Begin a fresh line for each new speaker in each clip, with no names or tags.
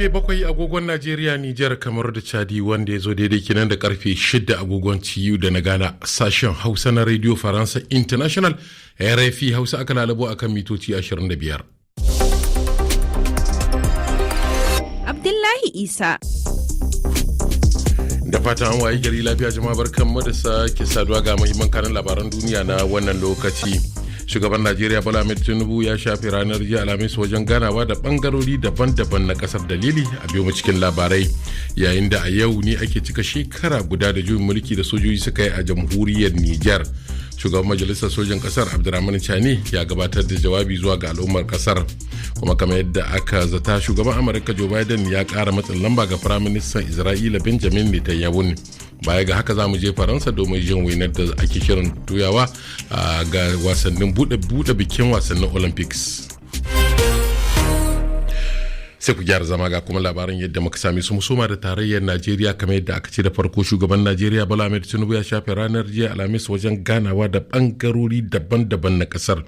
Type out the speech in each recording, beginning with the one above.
karfe 7 agogon Najeriya, Nijar, kamar da Chadi, wanda ya zo daidai kenan da karfe 6 agogon TU da na Ghana. Sashen Hausa na Radio Faransa International RFI Hausa aka lalabo akan mitoci 25.
Abdullahi Isa.
Da fatan an wayi gari lafiya, jama'a barkanmu da sake saduwa ga muhimman kanin labaran duniya na wannan lokaci. Shugaban Najeriya Bola Ahmed Tinubu ya shafe ranar jiya Alhamis wajen ganawa da bangarori daban-daban na kasar. Dalili a biyo mu cikin labarai, yayin da a yau ne ake cika shekara guda da juyin mulki da sojoji suka yi a jamhuriyar Nijar. Shugaban majalisar sojan kasar Abdurrahman Chani ya gabatar da jawabi zuwa ga al'ummar kasar, kuma kamar yadda aka zata shugaban Amurka Joe Biden ya kara matsin lamba ga Firaministan Isra'ila Benjamin Netanyahu. Baya ga haka za mu je Faransa domin jin wainar da ake shirin tuyawa ga wasannin bude bikin wasannin Olympics. Sai ku gyara zama ga kuma labaran yadda muka sami su. Musoma da tarayyar Najeriya, kamar yadda aka ce da farko shugaban Najeriya Bola Ahmed Tinubu ya shafe ranar jiya Alhamis wajen ganawa da bangarori daban-daban na kasar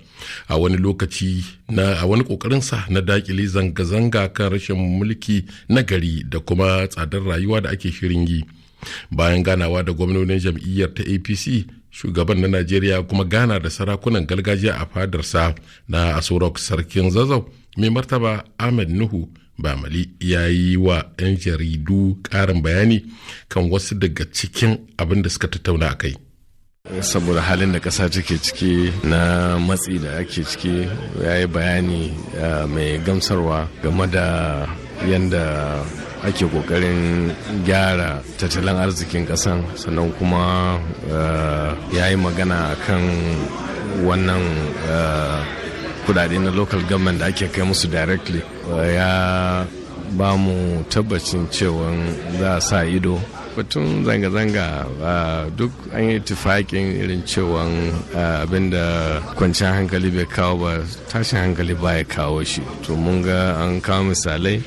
a wani lokaci a wani kokarinsa na dakile zanga-zanga kan rashin mulki na gari da kuma tsadar rayuwa da ake shirin yi. Bayan ganawa da gwamnonin jam'iyyar ta APC, shugaban na Najeriya kuma gana da sarakunan gargajiya a fadarsa na Aso Rock. Sarkin Zazzau mai martaba Ahmed Nuhu Bamali ya yi wa 'yan jaridu ƙarin bayani kan wasu daga cikin abin da suka tattauna a kai.
Saboda halin da ƙasa take ciki na matsi da ake ciki, ya yi bayani mai gamsarwa game da yadda ake kokarin gyara tattalin arzikin kasan, sannan kuma ya yi magana kan wannan kudade na local government da ake kai musu directly. Ya ba mu tabbacin cewa za a sa ido batun zanga-zanga. Duk an yi tufaƙin irin cewa abinda kwanciyar hankali bai kawo ba, tashin hankali ba ya kawo shi. To mun ga an kawo misalai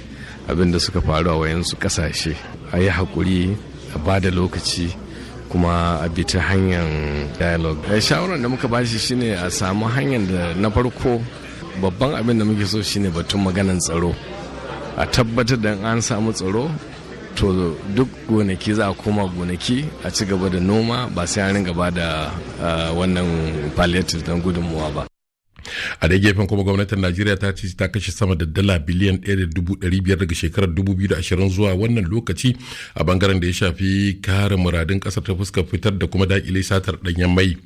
abinda suka faru a wayansu kasashe. A yi haƙuri, a ba da lokaci, kuma a bi ta hanyar dialogue. Shawarar da muka bashi shine a samu hanyar da na farko babban abin da muke so shine batun maganan tsaro. A tabbatar da an samu tsaro, to duk gonaki za a koma gonaki a ci gaba da noma, ba sai an ringa ba da wannan palliative don gudunmuwa ba.
A da gefen kuma gwamnatin Najeriya ta ce ta kashe sama da dala biliyan 1.500 daga shekarar 2020 zuwa wannan lokaci a bangaren da ya shafi kare muradun kasar ta fuskar fitar da kuma dakile satar danyen mai.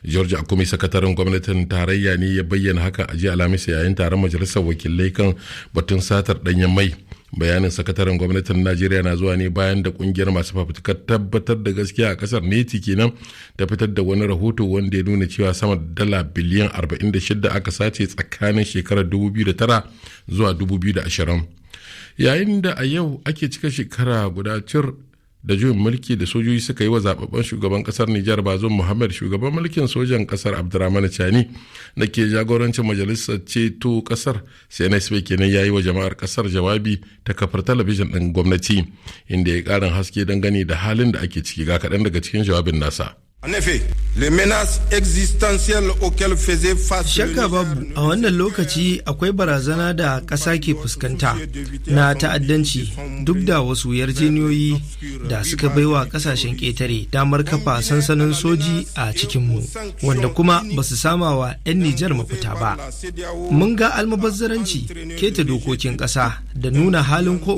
George Akumi, sakataren gwamnatin tarayya, ne ya bayyana haka a jiya Alhamis yayin taron majalisar wakilai kan batun satar danyen mai. Bayanin sakataren gwamnatin Najeriya na zuwa ne bayan da kungiyar masu fafutukar tabbatar da gaskiya a kasar neti kenan ta fitar da wani rahoto wanda ya nuna cewa sama da dala biliyan 46 aka sace tsakanin shekarar 2009 zuwa 2020. Yayin da a yau ake cika shekara guda cir da juyin mulki da sojoji suka yi wa zababben shugaban kasar Nijar Bazoum Muhammad, shugaban mulkin sojan kasar Abdurrahman Chani da ke jagorancin majalisar ceto kasar CNSP kenan ya yi wa jama'ar kasar jawabi ta kafar talabijin ɗin gwamnati, inda ya ƙarin haske dangane da halin da ake ciki. Ga kaɗan daga cikin jawabin nasa.
En effet, les menaces existentielles auxquelles faisait face.
Shakka babu, a wannan lokaci akwai barazana da ƙasa ke fuskanta na ta'addanci, duk da wasu yarjejeniyoyi da suka baiwa ƙasashen ƙetare damar kafa sansanin soji a cikinmu, wanda kuma ba su sama wa 'yan Nijar mafita ba. Mun ga almubazzaranci, keta dokokin ƙasa da nuna halin ko